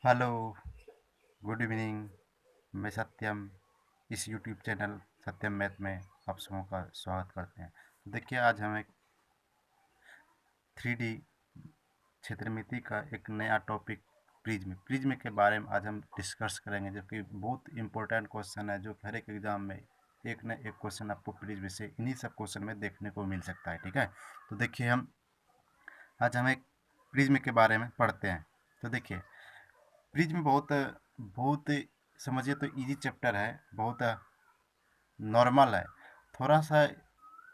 Hello, good evening. मैं सत्यम। इस YouTube channel सत्यम math में आप सबों का स्वागत करते हैं। तो देखिए, आज हम एक 3D क्षेत्रमिति का एक नया टॉपिक प्रिज्म के बारे में आज हम डिस्कस करेंगे, जो कि बहुत इंपॉर्टेंट क्वेश्चन है, जो हर एक एग्जाम में एक न एक क्वेश्चन आपको प्रिज्म से इन्हीं सब क्वेश्चन में देखने को मिल सकता है। ठीक है, तो देखिए आज हम एक प्रिज्म के बारे में पढ़ते हैं। तो देखिए, प्रिज्म बहुत बहुत समझिए तो इजी चैप्टर है, बहुत नॉर्मल है। थोड़ा सा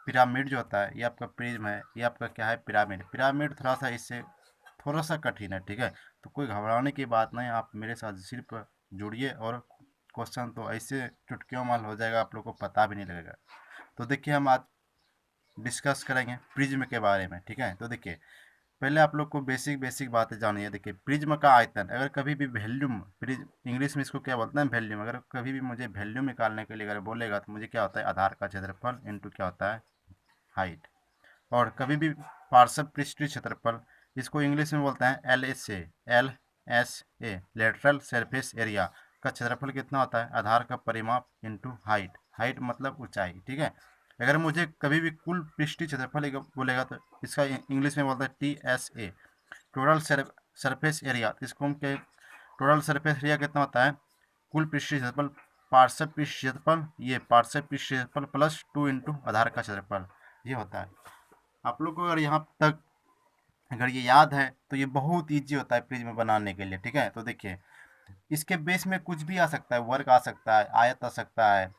पिरामिड जो होता है, ये आपका प्रिज्म है, ये आपका क्या है, पिरामिड। पिरामिड थोड़ा सा इससे थोड़ा सा कठिन है। ठीक है, तो कोई घबराने की बात नहीं, आप मेरे साथ सिर्फ जुड़िए और क्वेश्चन तो ऐसे चुटकियों माल हो जाएगा, आप लोग को पता भी नहीं लगेगा। तो देखिए, हम आज डिस्कस करेंगे प्रिज्म के बारे में। ठीक है, तो देखिए, पहले आप लोग को बेसिक बेसिक बातें जानिए। देखिए, प्रिज्म का आयतन, अगर कभी भी वैल्यूम, प्रिज्म इंग्लिश में इसको क्या बोलते हैं, वैल्यूम। अगर कभी भी मुझे वैल्यूम निकालने के लिए अगर बोलेगा तो मुझे क्या होता है, आधार का क्षेत्रफल इंटू क्या होता है, हाइट। और कभी भी पार्श्व पृष्ठीय क्षेत्रफल, इसको इंग्लिश में बोलते हैं L S A, lateral surface area का क्षेत्रफल कितना होता है, आधार का परिमाप इंटू हाइट। हाइट मतलब ऊंचाई। ठीक है, अगर मुझे कभी भी कुल पृष्ठीय क्षेत्रफल बोलेगा तो इसका इंग्लिश में बोलते हैं TSA, टोटल सरफेस एरिया। इसको हम क्या, टोटल सरफेस एरिया कितना होता है, कुल पृष्ठीय क्षेत्रफल पार्श्व पृष्ठीय क्षेत्रफल, ये पार्श्व पृष्ठीय क्षेत्रफल प्लस 2 इंटू आधार का क्षेत्रफल, ये होता है। आप लोग को अगर यहाँ तक अगर ये याद है तो ये बहुत ईजी होता है प्रिज्म बनाने के लिए। ठीक है, तो देखिए, इसके बेस में कुछ भी आ सकता है, वर्ग आ सकता है, आयत आ सकता है,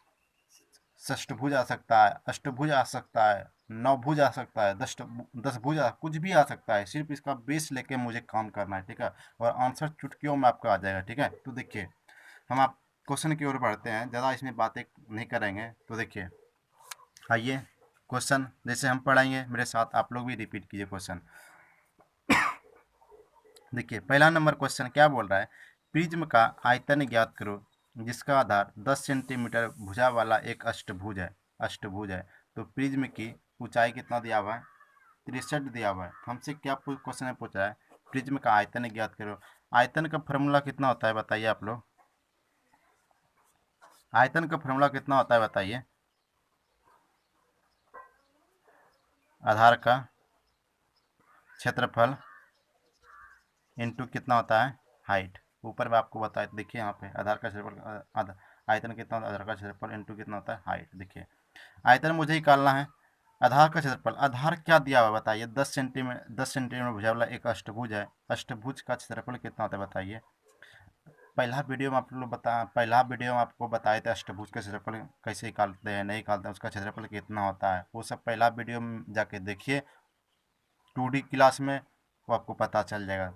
षष्ठभुज आ सकता है, अष्टभुज आ सकता है, नवभुज आ सकता है, दस भुज कुछ भी आ सकता है। सिर्फ इसका बेस लेके मुझे काम करना है। ठीक है, और आंसर चुटकियों में आपका आ जाएगा। ठीक है, तो देखिए, हम आप क्वेश्चन की ओर बढ़ते हैं, ज़्यादा इसमें बातें नहीं करेंगे। तो देखिए, आइए क्वेश्चन जैसे हम पढ़ाएंगे, मेरे साथ आप लोग भी रिपीट कीजिए क्वेश्चन। देखिए, पहला नंबर क्वेश्चन क्या बोल रहा है, प्रिज्म का आयतन ज्ञात करो जिसका आधार 10 सेंटीमीटर भुजा वाला एक अष्टभुज है। अष्टभुज है, तो प्रिज्म की ऊंचाई कितना दिया हुआ है, 63 दिया हुआ है। हमसे क्या क्वेश्चन पूछ रहा है, प्रिज्म का आयतन ज्ञात करो। आयतन का फॉर्मूला कितना होता है बताइए आप लोग, आयतन का फॉर्मूला कितना होता है बताइए, आधार का क्षेत्रफल इंटू कितना होता है, हाइट। ऊपर में आपको बताया, देखिए यहाँ पे आधार का क्षेत्रफल, आयतन कितना होता है, आधार का क्षेत्रफल इंटू कितना होता है, हाइट। देखिए, आयतन मुझे निकालना है, आधार का क्षेत्रफल, आधार क्या दिया हुआ बताइए, 10 सेंटीमीटर भुजा वाला एक अष्टभुज है। अष्टभुज का क्षेत्रफल कितना होता है बताइए। पहला वीडियो में आपको बताए थे अष्टभुज का क्षेत्रफल कैसे निकालते हैं, नहीं निकालते हैं, उसका क्षेत्रफल कितना होता है, वो सब पहला वीडियो में जाके देखिए 2D क्लास में, वो आपको पता चल जाएगा।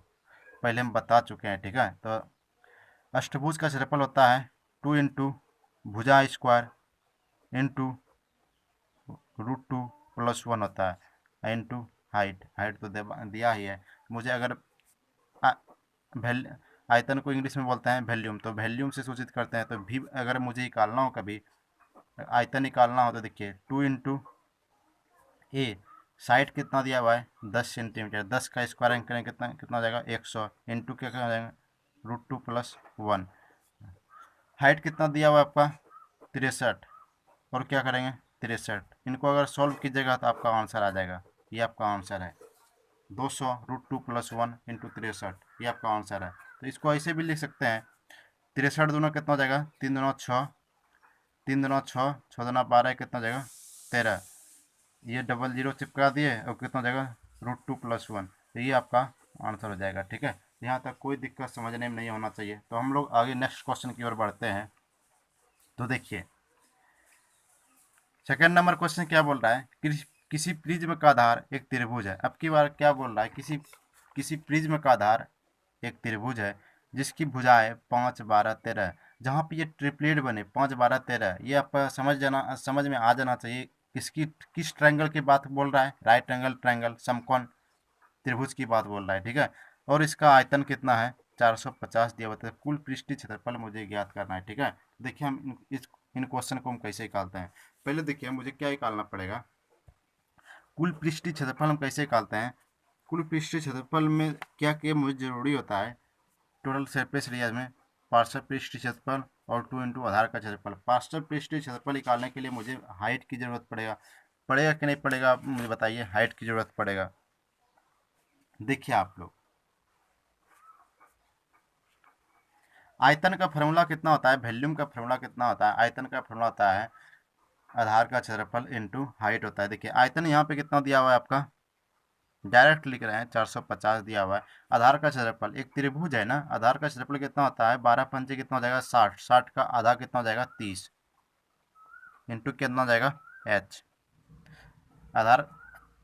पहले हम बता चुके हैं। ठीक है, तो अष्टभुज का क्षेत्रफल होता है 2 इंटू भुजा स्क्वायर इंटू √2 प्लस 1 होता है इंटू हाइट। हाइट तो दिया ही है। मुझे अगर वैल आयतन को इंग्लिश में बोलते हैं वैल्यूम, तो वैल्यूम से सूचित करते हैं। तो भी अगर मुझे निकालना हो कभी आयतन निकालना हो तो देखिए 2 इंटू ए, साइड कितना दिया हुआ है 10 सेंटीमीटर, 10 का स्क्वायर करें कितना कितना हो जाएगा 100 इंटू क्या हो जाएगा √2 प्लस 1। हाइट कितना दिया हुआ है आपका 63, और क्या करेंगे 63, इनको अगर सॉल्व कीजिएगा तो आपका आंसर आ जाएगा। ये आपका आंसर है 200 √2 प्लस 1 इंटू 63, ये आपका आंसर है। तो इसको ऐसे भी लिख सकते हैं, 63 दूना कितना हो जाएगा, 3 दूना 6, 3 दूना 6, 6 दूना 12, कितना हो जाएगा 13। ये डबल जीरो चिपका दिए और कितना हो जाएगा √2 प्लस 1, तो ये आपका आंसर हो जाएगा। ठीक है, यहाँ तक कोई दिक्कत समझने में नहीं होना चाहिए। तो हम लोग आगे नेक्स्ट क्वेश्चन की ओर बढ़ते हैं। तो देखिए, सेकंड नंबर क्वेश्चन क्या बोल रहा है, किसी प्रिज्म का आधार एक त्रिभुज है। अब की बार क्या बोल रहा है, किसी किसी प्रिज्म का आधार एक त्रिभुज है जिसकी भुजाएं 5, 12, 13, जहाँ पे ये ट्रिपलेट बने 5, 12, 13, ये आपका समझ में आ जाना चाहिए। किसकी किस ट्रायंगल की बात बोल रहा है, राइट एंगल ट्रायंगल समकोण त्रिभुज की बात बोल रहा है। ठीक है, और इसका आयतन कितना है 450 दिया हुआ है। कुल पृष्ठीय क्षेत्रफल मुझे ज्ञात करना है। ठीक है, देखिए हम इन क्वेश्चन को हम कैसे निकालते हैं। पहले देखिए, मुझे क्या निकालना पड़ेगा, कुल पृष्ठीय क्षेत्रफल हम कैसे निकालते हैं। कुल पृष्ठीय क्षेत्रफल में क्या क्या मुझे जरूरी होता है, टोटल सरफेस एरिया में पार्शियल पृष्ठीय क्षेत्रफल और 2 इंटू आधार का क्षेत्रफल। पार्शियल पृष्ठीय क्षेत्रफल निकालने के लिए मुझे हाइट की जरूरत पड़ेगा कि नहीं पड़ेगा, आप मुझे बताइए। हाइट की जरूरत पड़ेगा। देखिए आप लोग, आयतन का फॉर्मूला कितना होता है, वॉल्यूम का फॉर्मूला कितना होता है, आयतन का फॉर्मूला होता है आधार का क्षेत्रफल इंटू हाइट होता है। देखिए आयतन यहाँ पे कितना दिया हुआ है आपका, डायरेक्ट लिख रहे हैं 450 दिया हुआ है। आधार का क्षेत्रफल, एक त्रिभुज है ना, आधार का क्षेत्रफल कितना होता है, 12 पंचे कितना हो जाएगा 60, 60 का आधा कितना हो जाएगा 30, इंटू कितना हो जाएगा h। आधार,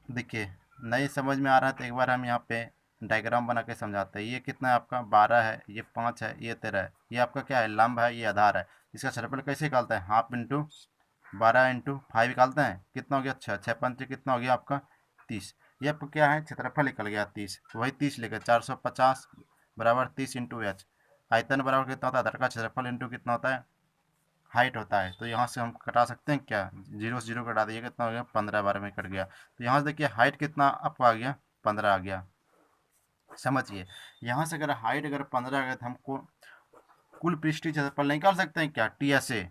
देखिए नहीं समझ में आ रहा है तो एक बार हम यहाँ पे डायग्राम बना के समझाते हैं। ये कितना है आपका 12 है, ये 5 है, ये 13 है, ये आपका क्या है लंब है, ये आधार है। इसका क्षेत्रफल कैसे निकालते हैं, हाफ इंटू 12 इंटू 5 निकालते हैं, कितना हो गया 6, 6 पंचे कितना हो गया आपका 30। ये आपको क्या है क्षेत्रफल निकल गया 30, वही 30 लेकर 450 बराबर 30 इंटू एच। आयतन बराबर कितना होता है, आधार का क्षेत्रफल इंटू कितना होता है हाइट होता है। तो यहाँ से हम कटा सकते हैं क्या, जीरो से जीरो कटा दिए, कितना हो गया 15, 12 में कट गया। तो यहाँ से देखिए हाइट कितना आपको आ गया 15 आ गया। समझिए यहाँ से अगर हाइट अगर 15 आ गया तो हमको कुल पृष्ठीय क्षेत्रफल निकाल सकते हैं क्या, टी एस ए।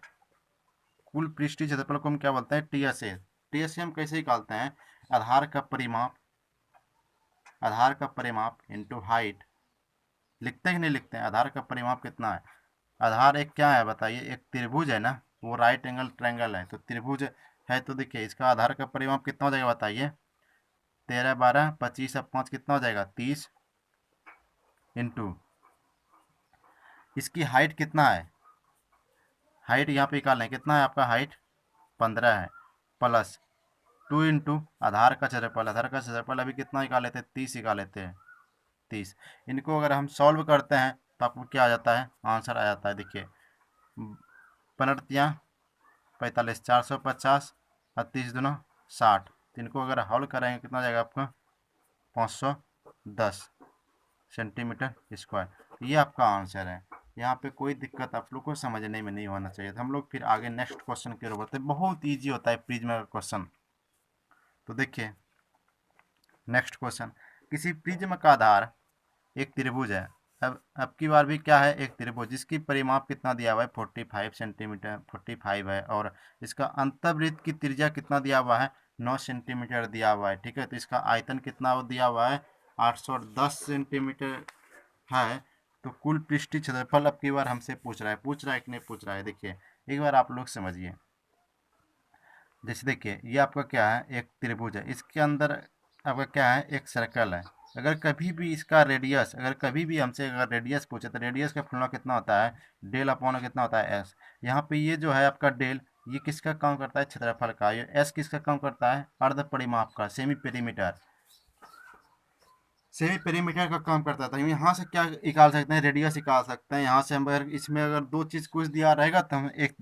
कुल पृष्ठीय क्षेत्रफल को हम क्या बोलते हैं, T S A. T S A हम कैसे निकालते हैं, आधार का परिमाप, आधार का परिमाप इंटू हाइट। लिखते हैं कि नहीं लिखते हैं, आधार का परिमाप कितना है, आधार एक क्या है बताइए, एक त्रिभुज है ना, वो राइट एंगल ट्रायंगल है, तो त्रिभुज है तो देखिए इसका आधार का परिमाप कितना हो जाएगा बताइए, 13 12 25 अब 5 कितना हो जाएगा 30 इंटू इसकी हाइट कितना है, हाइट यहाँ पे निकालना है, कितना है आपका हाइट 15 है, प्लस 2 इंटू आधार का क्षेत्रफल। आधार का क्षेत्रफल अभी कितना निकाल लेते हैं 30 निकाल लेते हैं 30। इनको अगर हम सॉल्व करते हैं तो आपको क्या आ जाता है, आंसर आ जाता है। देखिए पंद्रह 45, 450 और 30 दूना 60। तो इनको अगर हल करेंगे कितना जाएगा आपका 510 सेंटीमीटर स्क्वायर। ये आपका आंसर है। यहाँ पे कोई दिक्कत आप लोग को समझने में नहीं होना चाहिए। तो हम लोग फिर आगे नेक्स्ट क्वेश्चन की ओर बढ़ते हैं। बहुत ईजी होता है प्रिज्म का क्वेश्चन। तो देखिए नेक्स्ट क्वेश्चन, किसी प्रिज्म का आधार एक त्रिभुज है। अब की बार भी क्या है, एक त्रिभुज जिसकी परिमाप कितना दिया हुआ है 45 सेंटीमीटर, 45 है, और इसका अंतर्वृत्त की त्रिज्या कितना दिया हुआ है 9 सेंटीमीटर दिया हुआ है। ठीक है, तो इसका आयतन कितना वो दिया हुआ है 810 सेंटीमीटर है। तो कुल पृष्ठीय क्षेत्रफल अब की बार हमसे पूछ रहा है कि नहीं पूछ रहा है। देखिए एक बार आप लोग समझिए, जैसे देखिए ये आपका क्या है एक त्रिभुज है, इसके अंदर आपका क्या है एक सर्कल है। अगर कभी भी इसका रेडियस, अगर कभी भी हमसे अगर रेडियस पूछे तो रेडियस का फॉर्मूला कितना होता है, डेल अपॉन कितना होता है एस। यहाँ पे ये जो है आपका डेल, ये किसका काम करता है क्षेत्रफल का, ये एस किसका काम करता है अर्ध परिमाप का, सेमी पेरीमीटर, सेमी पेरीमीटर का काम करता था। यहाँ से क्या निकाल सकते हैं, रेडियस निकाल सकते हैं। यहाँ से हम अगर इसमें अगर दो चीज़ कुछ दिया रहेगा तो हम एक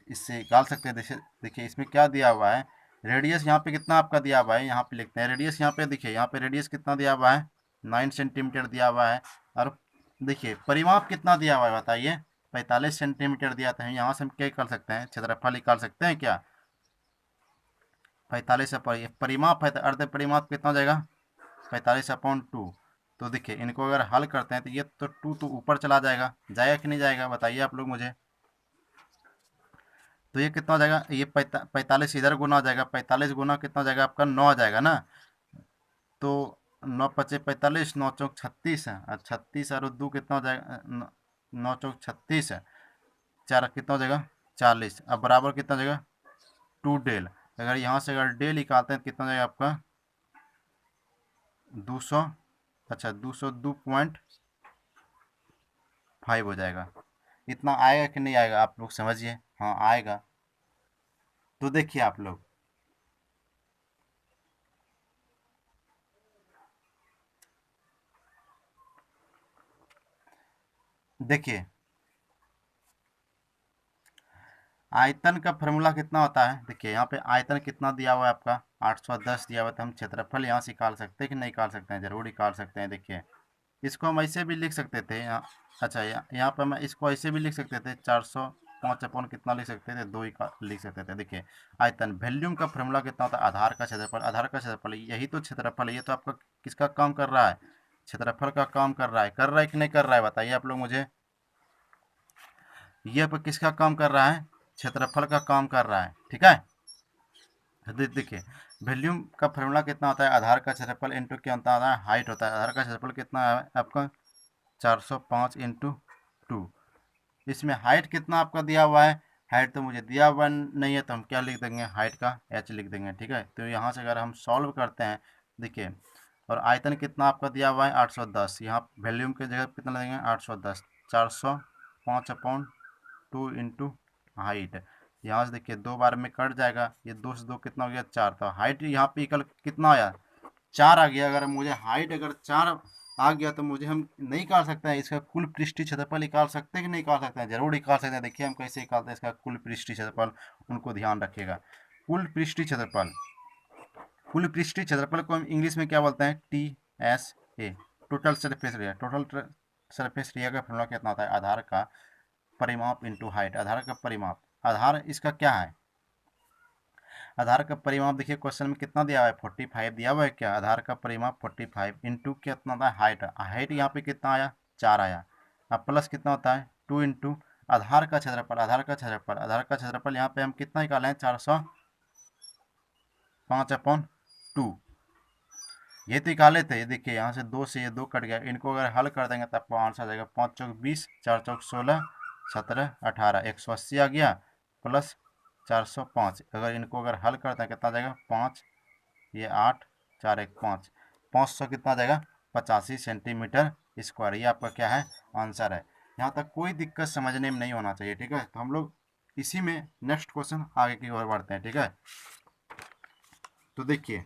इससे निकाल सकते हैं। जैसे देखिए इसमें क्या दिया हुआ है, रेडियस यहाँ पे कितना आपका दिया हुआ है, यहाँ पे लिखते हैं रेडियस। यहाँ पे देखिए यहाँ पे रेडियस कितना दिया हुआ है 9 सेंटीमीटर दिया हुआ है। और देखिए परिमाप कितना दिया हुआ है बताइए 45 सेंटीमीटर दिया था। यहाँ से हम क्या निकाल सकते हैं, क्षेत्रफल निकाल सकते हैं क्या, 45 परिमाप है तो अर्ध परिमाप कितना हो जाएगा 45/2। तो देखिए इनको अगर हल करते हैं तो ये तो 2 तो ऊपर चला जाएगा, जाएगा कि नहीं जाएगा बताइए आप लोग मुझे। तो ये कितना हो जाएगा, ये 45 इधर गुना हो जाएगा, 45 गुना कितना हो जाएगा आपका 9 आ जाएगा ना। तो 9 पचे 45, 9 चौक 36 है, और 36 और 2 कितना हो जाएगा 9 चौक 36 है, 4 कितना हो जाएगा 40। अब बराबर कितना हो जाएगा 2 डेल। अगर यहाँ से अगर डेल निकालते हैं तो कितना हो जाएगा आपका 200, अच्छा 202.5 हो जाएगा। इतना आएगा कि नहीं आएगा आप लोग समझिए, हाँ आएगा। तो देखिए आप लोग, देखिए आयतन का फॉर्मूला कितना होता है। देखिए यहाँ पे आयतन कितना दिया हुआ है आपका 810 दिया हुआ है। तो हम क्षेत्रफल यहाँ से निकाल सकते हैं कि नहीं निकाल सकते हैं, जरूर निकाल सकते हैं। देखिए इसको हम ऐसे भी लिख सकते थे यहाँ, अच्छा यहाँ पर मैं इसको ऐसे भी लिख सकते थे 405 अपॉन कितना लिख सकते थे 2 ही लिख सकते थे। देखिए आयतन, वॉल्यूम का फॉर्मूला कितना होता है, आधार का क्षेत्रफल, आधार का क्षेत्रफल, यही तो क्षेत्रफल है। ये तो आपका किसका काम कर रहा है, क्षेत्रफल का काम कर रहा है कि नहीं कर रहा है, बताइए आप लोग मुझे। ये पर किसका काम कर रहा है, क्षेत्रफल का काम कर रहा है, ठीक है। देखिए वॉल्यूम का फॉर्मूला कितना होता है, आधार का क्षेत्रफल इंटू क्या होता है, हाइट होता है। आधार का क्षेत्रफल कितना है आपका 405 इंटू 2। इसमें हाइट कितना आपका दिया हुआ है, हाइट तो मुझे दिया हुआ नहीं है, तो हम क्या लिख देंगे, हाइट का h लिख देंगे, ठीक है। तो यहाँ से अगर हम सॉल्व करते हैं, देखिए, और आयतन कितना आपका दिया हुआ है 810, यहाँ वॉल्यूम की जगह कितना देंगे 810, 405/2 इंटू हाइट। यहाँ से देखिए 2 बार में कट जाएगा, ये 2 से 2 कितना हो गया 4, तो हाइट यहाँ पे इक्वल कितना आया 4 आ गया। अगर मुझे हाइट अगर 4 आ गया तो मुझे हम नहीं निकाल सकते हैं इसका कुल पृष्ठीय क्षेत्रफल, निकाल सकते हैं कि नहीं निकाल सकते हैं, जरूर निकाल सकते हैं। देखिए हम कैसे निकालते हैं इसका कुल पृष्ठीय क्षेत्रफल, उनको ध्यान रखिएगा। कुल पृष्ठीय क्षेत्रफल, कुल पृष्ठीय क्षेत्रफल को हम इंग्लिश में क्या बोलते हैं, TSA, total surface area. Total surface area का फॉर्मूला कितना होता है, आधार का परिमाप इंटू हाइट। आधार का परिमाप, आधार इसका क्या है, आधार का परिमाप देखिए क्वेश्चन में कितना दिया हुआ है 45 दिया हुआ है क्या, आधार का परिमाप 45 इंटू कितना था हाइट, हाइट यहाँ पे कितना आया 4 आया। अब प्लस कितना होता है 2 इंटू आधार का क्षेत्रफल, आधार का क्षेत्रफल, आधार का क्षेत्रफल यहाँ पे हम कितना निकाले हैं 405/2, ये तो निकाले थे। देखिए यहाँ से 2 से ये 2 कट गया, इनको अगर हल कर देंगे तो आपको आंसर आ जाएगा 5 चौक 20, 4 चौक 16, 17 18, 180 आ गया, प्लस 405। अगर इनको अगर हल करते हैं कितना आ जाएगा 5, ये 8, 4 1 5, 500 कितना आ जाएगा 85 सेंटीमीटर स्क्वायर। ये आपका क्या है आंसर है। यहाँ तक कोई दिक्कत समझने में नहीं होना चाहिए, ठीक है। तो हम लोग इसी में नेक्स्ट क्वेश्चन आगे की ओर बढ़ते हैं, ठीक है। तो देखिए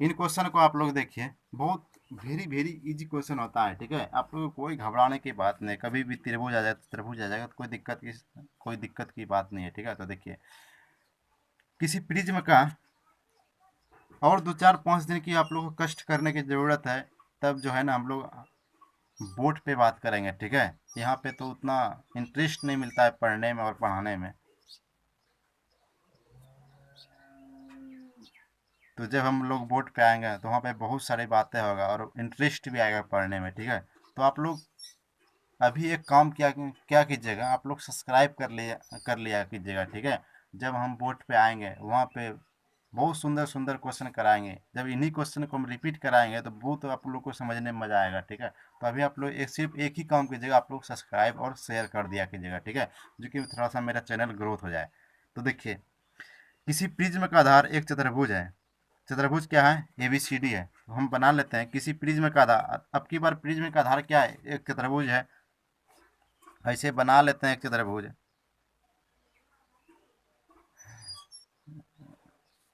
इन क्वेश्चन को आप लोग देखिए, बहुत वेरी वेरी इजी क्वेश्चन होता है, ठीक है। आप लोग को कोई घबराने की बात नहीं, कभी भी त्रिभुज आ जाए तो त्रिभुज आ जाएगा, तो कोई दिक्कत की बात नहीं है, ठीक है। तो देखिए किसी प्रिज्म का और 2 4 5 दिन की आप लोग को कष्ट करने की ज़रूरत है, तब जो है ना हम लोग बोर्ड पे बात करेंगे, ठीक है। यहाँ पे तो उतना इंटरेस्ट नहीं मिलता है पढ़ने में और पढ़ाने में, तो जब हम लोग बोर्ड पे आएंगे तो वहाँ पे बहुत सारी बातें होगा और इंटरेस्ट भी आएगा पढ़ने में, ठीक है। तो आप लोग अभी एक काम क्या कीजिएगा, आप लोग सब्सक्राइब कर लिया कीजिएगा, ठीक है। जब हम बोर्ड पे आएंगे वहाँ पे बहुत सुंदर सुंदर क्वेश्चन कराएंगे, जब इन्हीं क्वेश्चन को हम रिपीट कराएंगे तो बहुत आप लोग को समझने में मज़ा आएगा, ठीक है। तो अभी आप लोग सिर्फ एक ही काम कीजिएगा, आप लोग सब्सक्राइब और शेयर कर दिया कीजिएगा, ठीक है, जो कि थोड़ा सा मेरा चैनल ग्रोथ हो जाए। तो देखिए किसी प्रिज्म का आधार एक चतुर्भुज है, चतुर्भुज क्या है ABCD है, तो हम बना लेते हैं किसी प्रिज्म का आधार। अब की बार प्रिज्म का आधार क्या है, एक चतुर्भुज है, ऐसे बना लेते हैं एक चतुर्भुज।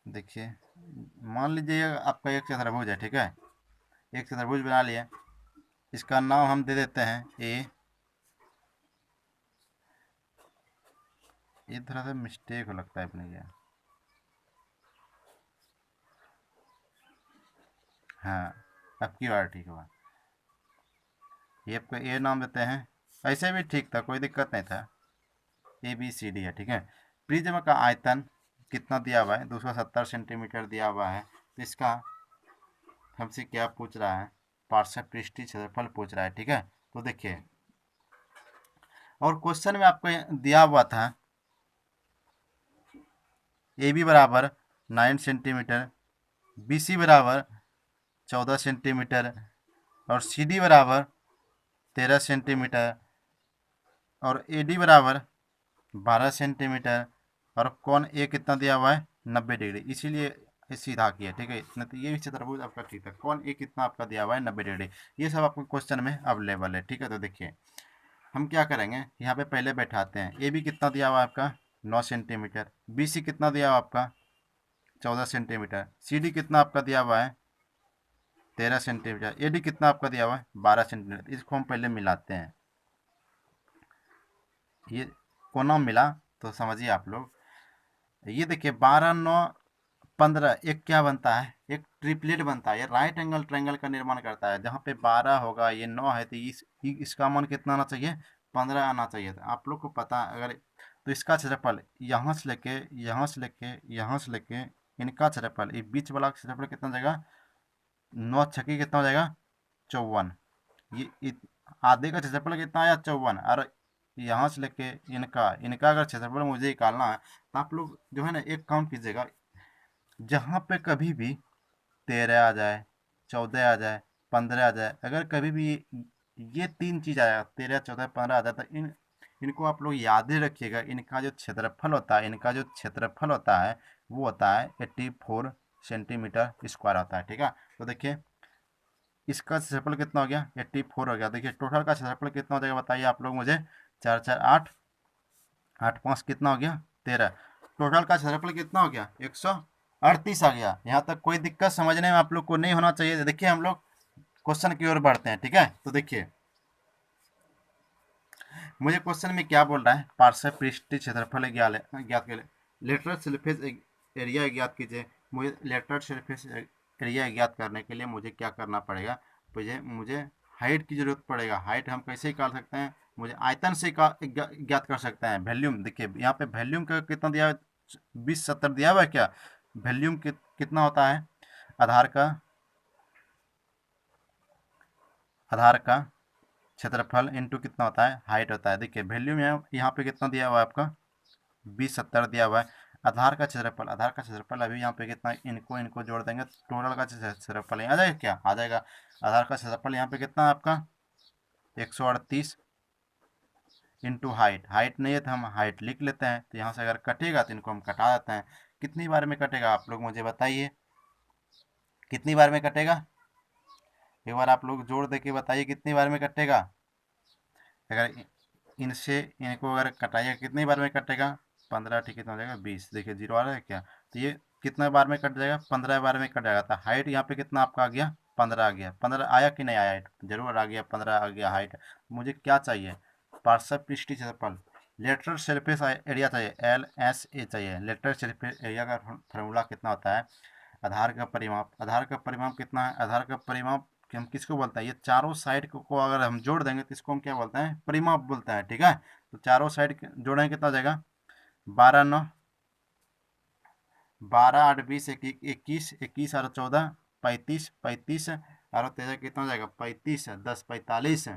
देखिए मान लीजिए आपका एक चतुर्भुज है, ठीक है, एक चतुर्भुज बना लिया, इसका नाम हम दे देते हैं ए। ये थोड़ा सा मिस्टेक हो लगता है अपने क्या, हाँ अब की बार ठीक हुआ, ये आपको ए नाम देते हैं, ऐसे भी ठीक था, कोई दिक्कत नहीं था। ABCD है, ठीक है। प्रिज्म का आयतन कितना दिया हुआ है 270 सेंटीमीटर दिया हुआ है, तो इसका हमसे क्या पूछ रहा है, पार्श्व पृष्ठीय क्षेत्रफल पूछ रहा है, ठीक है। तो देखिए और क्वेश्चन में आपको दिया हुआ था AB बराबर 9 सेंटीमीटर, BC बराबर 14 सेंटीमीटर और CD बराबर 13 सेंटीमीटर और AD बराबर 12 सेंटीमीटर और कोण ए कितना दिया हुआ है 90 डिग्री, इसीलिए सीधा किया, ठीक है। इतना तो ये भी चतुर्भुज आपका ठीक था, कोण ए कितना आपका दिया हुआ है 90 डिग्री, ये सब आपको क्वेश्चन में अवेलेबल है, ठीक है। तो देखिए हम क्या करेंगे, यहाँ पे पहले बैठाते हैं, ए बी कितना दिया हुआ है आपका 9 सेंटीमीटर, बी सी कितना दिया हुआ आपका 14 सेंटीमीटर, सी डी कितना आपका दिया हुआ है 13 सेंटीमीटर, ए डी कितना आपका दिया हुआ है 12 सेंटीमीटर। इसको हम पहले मिलाते हैं, ये कोना मिला तो समझिए आप लोग, ये देखिए 12 9 15, एक क्या बनता है, एक ट्रिपलेट बनता है, ये राइट एंगल ट्रायंगल का निर्माण करता है। जहाँ पे 12 होगा ये 9 है, तो इसका मान कितना आना चाहिए 15 आना चाहिए था, आप लोग को पता अगर। तो इसका क्षेत्रफल यहाँ से लेके यहाँ से लेके यहाँ से लेके इनका क्षेत्रफल, ये बीच वाला क्षेत्रफल कितना जाएगा 9 छक्के कितना हो जाएगा 54। ये आधे का क्षेत्रफल कितना आया 54। और यहाँ से लेके इनका इनका अगर क्षेत्रफल मुझे निकालना है तो आप लोग जो है ना एक काम कीजिएगा, जहाँ पे कभी भी 13 आ जाए, 14 आ जाए, 15 आ जाए, अगर कभी भी ये तीन चीज़ आया 13 14 15 आ जाए तो इनको आप लोग याद ही रखिएगा। इनका जो क्षेत्रफल होता है, इनका जो क्षेत्रफल होता है वो होता है 84 सेंटीमीटर स्क्वायर होता है। ठीक है, तो देखिए इसका क्षेत्रफल कितना हो गया 84 हो गया। देखिए टोटल का क्षेत्रफल कितना हो जाएगा बताइए आप लोग मुझे। 4 4 8, 8 5 कितना हो गया 13। टोटल का क्षेत्रफल कितना हो गया 138 आ गया। यहाँ तक कोई दिक्कत समझने में आप लोग को नहीं होना चाहिए। देखिए हम लोग क्वेश्चन की ओर बढ़ते हैं। ठीक है, तो देखिए मुझे क्वेश्चन में क्या बोल रहा है, पार्श्व पृष्ठीय क्षेत्रफल ज्ञात कीजिए, लेटरल सरफेस एरिया ज्ञात कीजिए। मुझे लेटरल सरफेस एरिया ज्ञात करने के लिए मुझे क्या करना पड़ेगा, मुझे हाइट की जरूरत पड़ेगा। हाइट हम कैसे निकाल सकते हैं, मुझे आयतन से ज्ञात कर सकते हैं। वॉल्यूम देखिए यहाँ पे वॉल्यूम का कितना दिया है 20 70 दिया हुआ है क्या। वॉल्यूम कितना होता है, आधार का क्षेत्रफल इंटू कितना होता है हाइट होता है। देखिए वॉल्यूम यहाँ पे कितना दिया हुआ है आपका 20 70 दिया हुआ है। आधार का क्षेत्रफल अभी यहाँ पे कितना, इनको इनको जोड़ देंगे टोटल का क्षेत्रफल आ जाएगा क्या, आ जाएगा। आधार का क्षेत्रफल यहाँ पे कितना है आपका 138 इंटू हाइट। हाइट नहीं है तो हम हाइट लिख लेते हैं, तो यहाँ से अगर कटेगा तो इनको हम कटा देते हैं। कितनी बार में कटेगा आप लोग मुझे बताइए, कितनी बार में कटेगा, एक बार आप लोग जोड़ दे के बताइए कितनी बार में कटेगा। अगर इनसे इनको अगर कटाइएगा कितनी बार में कटेगा, 15 ठीक कितना हो जाएगा 20। देखिए जीरो आ रहा है क्या, तो ये कितना बार में कट जाएगा 15 बार में कट जाएगा। तो हाइट यहाँ पे कितना आपका आ गया 15 आ गया। 15 आया कि नहीं आया, हाइट जरूर आ गया, 15 आ गया हाइट। मुझे क्या चाहिए, पार्श्व पृष्ठीय क्षेत्रफल, लेटरल सरफेस एरिया चाहिए, LSA चाहिए। लेटरल सरफेस एरिया का फॉर्मूला कितना होता है, आधार का परिमाप। आधार का परिमाप कितना है, आधार का परिमाप कि हम किसको बोलते हैं, ये चारों साइड को अगर हम जोड़ देंगे तो इसको हम क्या बोलते हैं परिमाप बोलते हैं। ठीक है, तो चारों साइड जोड़ेंगे कितना हो जाएगा 12 9 12 8 20 21 21 और 14 35 35 और 13 कितना हो जाएगा 35 10 45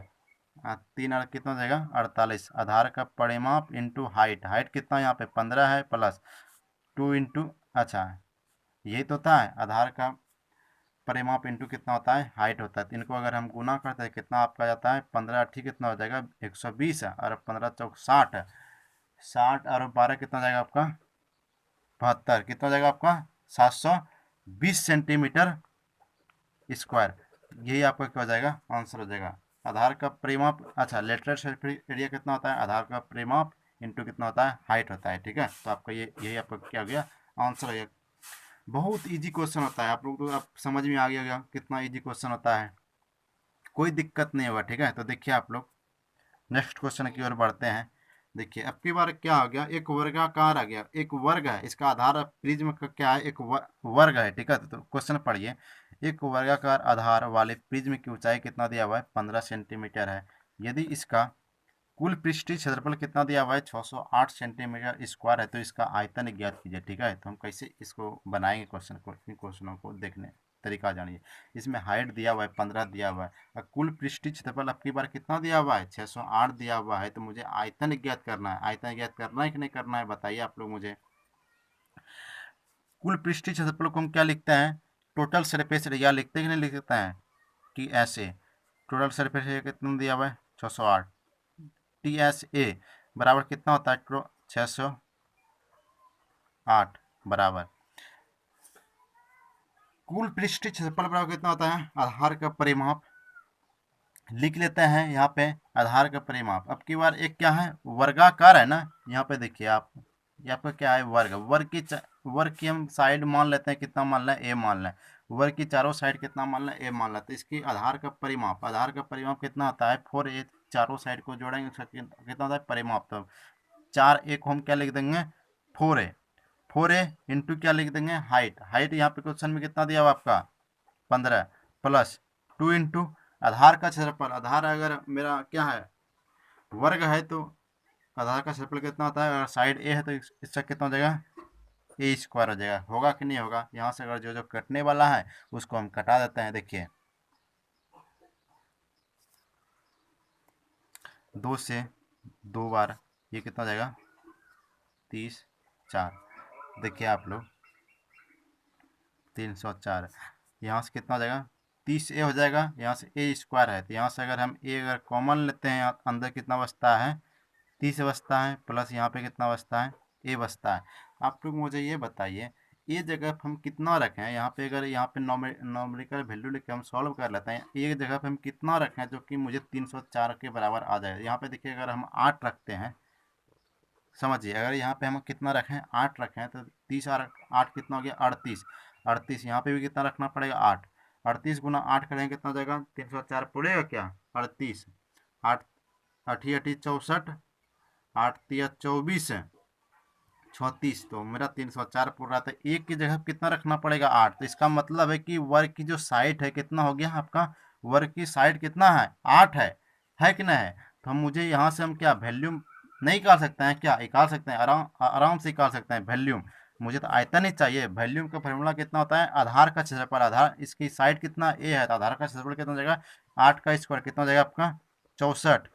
3 और कितना हो जाएगा 48। आधार का परिमाप इंटू हाइट, हाइट कितना यहाँ पे 15 है प्लस 2 इंटू, अच्छा यही तो था आधार का परिमाप इंटू कितना होता है हाइट होता है। तो इनको अगर हम गुना करते हैं कितना आपका जाता है 15 ठीक कितना हो जाएगा 120 और 15 चौक 60, 60 और 12 कितना हो जाएगा आपका 72, कितना हो जाएगा आपका 720 सेंटीमीटर स्क्वायर। यही आपका क्या हो जाएगा आंसर हो जाएगा। आधार का परिमाप, अच्छा लेटरल सरफेस एरिया कितना होता है, आधार का परिमाप इंटू कितना होता है हाइट होता है। ठीक है, तो आपका ये यही आपका क्या हो गया आंसर हो गया। बहुत इजी क्वेश्चन होता है, आप लोग तो आप समझ में आ गया होगा कितना इजी क्वेश्चन होता है, कोई दिक्कत नहीं होगा। ठीक है, तो देखिए आप लोग नेक्स्ट क्वेश्चन की ओर बढ़ते हैं। देखिए अब की बार क्या हो गया, एक वर्गाकार आ गया, एक वर्ग है, इसका आधार प्रिज्म का क्या है, एक वर्ग है। ठीक है, तो क्वेश्चन पढ़िए, एक वर्गाकार आधार वाले प्रिज्म की ऊंचाई कितना दिया हुआ है 15 सेंटीमीटर है। यदि इसका कुल पृष्ठीय क्षेत्रफल कितना दिया हुआ है 608 सेंटीमीटर स्क्वायर है, तो इसका आयतन ज्ञात कीजिए। ठीक है, तो हम कैसे इसको बनाएंगे क्वेश्चन को, इन क्वेश्चनों को देखने तरीका जानिए। इसमें हाइट दिया हुआ है 15 दिया हुआ है और कुल पृष्ठीय क्षेत्रफल अब की बार कितना दिया हुआ है 608 दिया हुआ है। तो मुझे आयतन ज्ञात करना है, आयतन ज्ञात करना है कि नहीं करना है बताइए आप लोग मुझे। कुल पृष्ठीय क्षेत्रफल को हम क्या लिखते हैं, टोटल सरफेस एरिया लिखते हैं कि नहीं लिखते हैं, T S A. Total surface area कितना दिया हुआ है 608, टी एस ए बराबर कितना होता है 608 बराबर कुल पृष्ठीय क्षेत्रफल बराबर कितना होता है आधार का परिमाप। लिख लेते हैं यहाँ पे आधार का परिमाप। अब की बार एक क्या है वर्गाकार है ना, यहाँ पे देखिए आप, ये आपका क्या है वर्ग, वर्ग की हम साइड मान लेते हैं कितना मान लें ए मान लें, वर्ग की चारों साइड कितना मान लें ए मान लें। तो इसकी आधार का परिमाप, आधार का परिमाप कितना होता है 4a, चारों साइड को जोड़ेंगे कितना होता है परिमाप। तो 4 एक हम क्या लिख देंगे 4a, 4a इंटू क्या लिख देंगे हाइट, हाइट यहाँ पे क्वेश्चन में कितना दिया हुआ आपका 15 प्लस 2 इंटू आधार का क्षेत्रफल। आधार अगर मेरा क्या है वर्ग है तो आधार का क्षेत्रफल कितना होता है, अगर साइड ए है तो इसका कितना हो जाएगा ए स्क्वायर हो जाएगा। होगा कि नहीं होगा? यहाँ से अगर जो जो कटने वाला है उसको हम कटा देते हैं। देखिए 2 से 2 बार ये कितना हो जाएगा 30 4। देखिए आप लोग 304, यहाँ से कितना हो जाएगा 30 ए हो जाएगा। यहाँ से ए स्क्वायर है तो यहाँ से अगर हम ए अगर कॉमन लेते हैं अंदर कितना बचता है 30 बचता है, प्लस यहाँ पे कितना बचता है ए बचता है। आप लोग मुझे ये बताइए ये जगह हम कितना रखें यहाँ पे, अगर यहाँ पे नॉमेरिकल वैल्यू लेके हम सॉल्व कर लेते हैं एक जगह पे हम कितना रखें जो कि मुझे 304 के बराबर आ जाए। यहाँ पे देखिए अगर हम 8 रखते हैं, समझिए अगर यहाँ पे हम कितना रखें 8 रखें तो 30 और 8 कितना हो गया 38। 38 यहाँ पे भी कितना रखना पड़ेगा 8। 38 गुना 8 करेंगे कितना हो जाएगा 304 पूरेगा क्या 38। 8 अठी अठी 64, 8 तिया 24 36, तो मेरा 304 पूर रहा था। एक की जगह कितना रखना पड़ेगा 8। तो इसका मतलब है कि वर्ग की जो साइड है कितना हो गया आपका, वर्ग की साइड कितना है 8 है कि नहीं है? तो हम मुझे यहाँ से हम क्या वैल्यूम नहीं निकाल सकते हैं क्या? निकाल सकते हैं, आराम आराम से निकाल सकते हैं वैल्यूम। मुझे तो आयतन ही चाहिए। वैल्यूम का फॉर्मूला कितना होता है आधार का क्षेत्रफल, आधार इसकी साइड कितना ए है तो आधार का क्षेत्रफल कितना हो जाएगा 8 का स्क्वायर कितना हो जाएगा आपका 64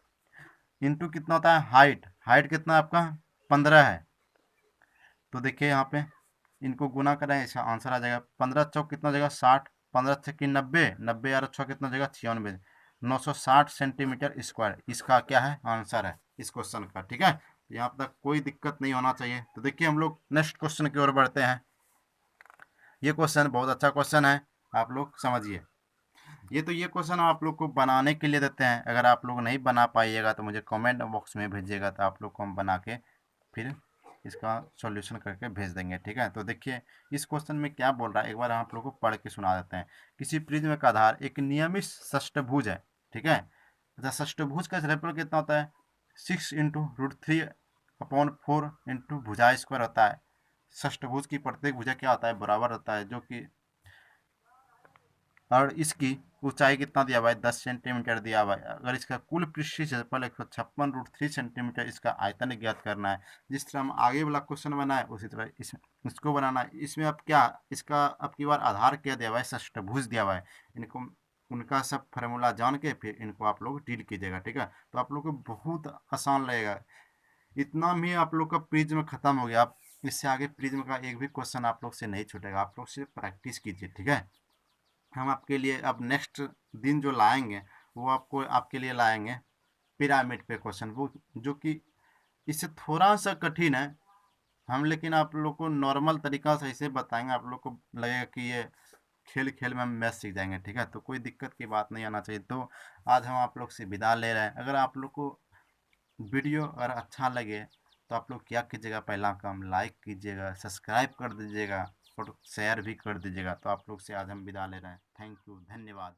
इंटू कितना होता है हाइट, हाइट कितना आपका 15 है। तो देखिए यहाँ पे इनको गुना करें इसका आंसर आ जाएगा 15 चौक कितना हो जाएगा 60, 15 छक्की 90, 90 और 6 कितना हो जाएगा 96, 960 सेंटीमीटर स्क्वायर इसका क्या है आंसर है इस क्वेश्चन का। ठीक है, यहाँ तक कोई दिक्कत नहीं होना चाहिए। तो देखिए हम लोग नेक्स्ट क्वेश्चन की ओर बढ़ते हैं। ये क्वेश्चन बहुत अच्छा क्वेश्चन है, आप लोग समझिए। ये क्वेश्चन आप लोग को बनाने के लिए देते हैं। अगर आप लोग नहीं बना पाइएगा तो मुझे कमेंट बॉक्स में भेजिएगा, तो आप लोग को हम बना के फिर इसका सॉल्यूशन करके भेज देंगे। ठीक है, तो देखिए इस क्वेश्चन में क्या बोल रहा है एक बार आप लोग को पढ़ के सुना देते हैं। किसी प्रिज्म का आधार एक नियमित षष्ठभुज है। ठीक है, अच्छा षष्ठभुज का क्षेत्रफल कितना होता है 6 इंटू √3/4 इंटू भुजा स्क्वायर होता है। षष्ठभुज की प्रत्येक भुजा क्या होता है बराबर होता है, जो कि और इसकी ऊंचाई कितना दिया हुआ है 10 सेंटीमीटर दिया हुआ है। अगर इसका कुल पृष्ठीय क्षेत्रफल 156 √3 सेंटीमीटर, इसका आयतन ज्ञात करना है। जिस तरह हम आगे वाला क्वेश्चन बनाए उसी तरह इसको बनाना है। इसमें अब क्या इसका अब की बार आधार क्या दिया हुआ है षष्ठभुज दिया हुआ है। इनको उनका सब फार्मूला जान के फिर इनको आप लोग डील कीजिएगा। ठीक है, तो आप लोग को बहुत आसान लगेगा। इतना में आप लोग का प्रिज्म खत्म हो गया। आप इससे आगे प्रिज्म का एक भी क्वेश्चन आप लोग से नहीं छूटेगा। आप लोग सिर्फ प्रैक्टिस कीजिए। ठीक है, हम आपके लिए अब नेक्स्ट दिन जो लाएंगे वो आपके लिए लाएंगे पिरामिड पे क्वेश्चन, वो जो कि इससे थोड़ा सा कठिन है हम, लेकिन आप लोग को नॉर्मल तरीका से ऐसे बताएंगे आप लोग को लगेगा कि ये खेल खेल में हम मैथ सीख जाएंगे। ठीक है, तो कोई दिक्कत की बात नहीं आना चाहिए। तो आज हम आप लोग से विदा ले रहे हैं। अगर आप लोग को वीडियो अगर अच्छा लगे तो आप लोग क्या कीजिएगा, पहला काम लाइक कीजिएगा, सब्सक्राइब कर दीजिएगा और शेयर भी कर दीजिएगा। तो आप लोग से आज हम विदा ले रहे हैं। थैंक यू, धन्यवाद।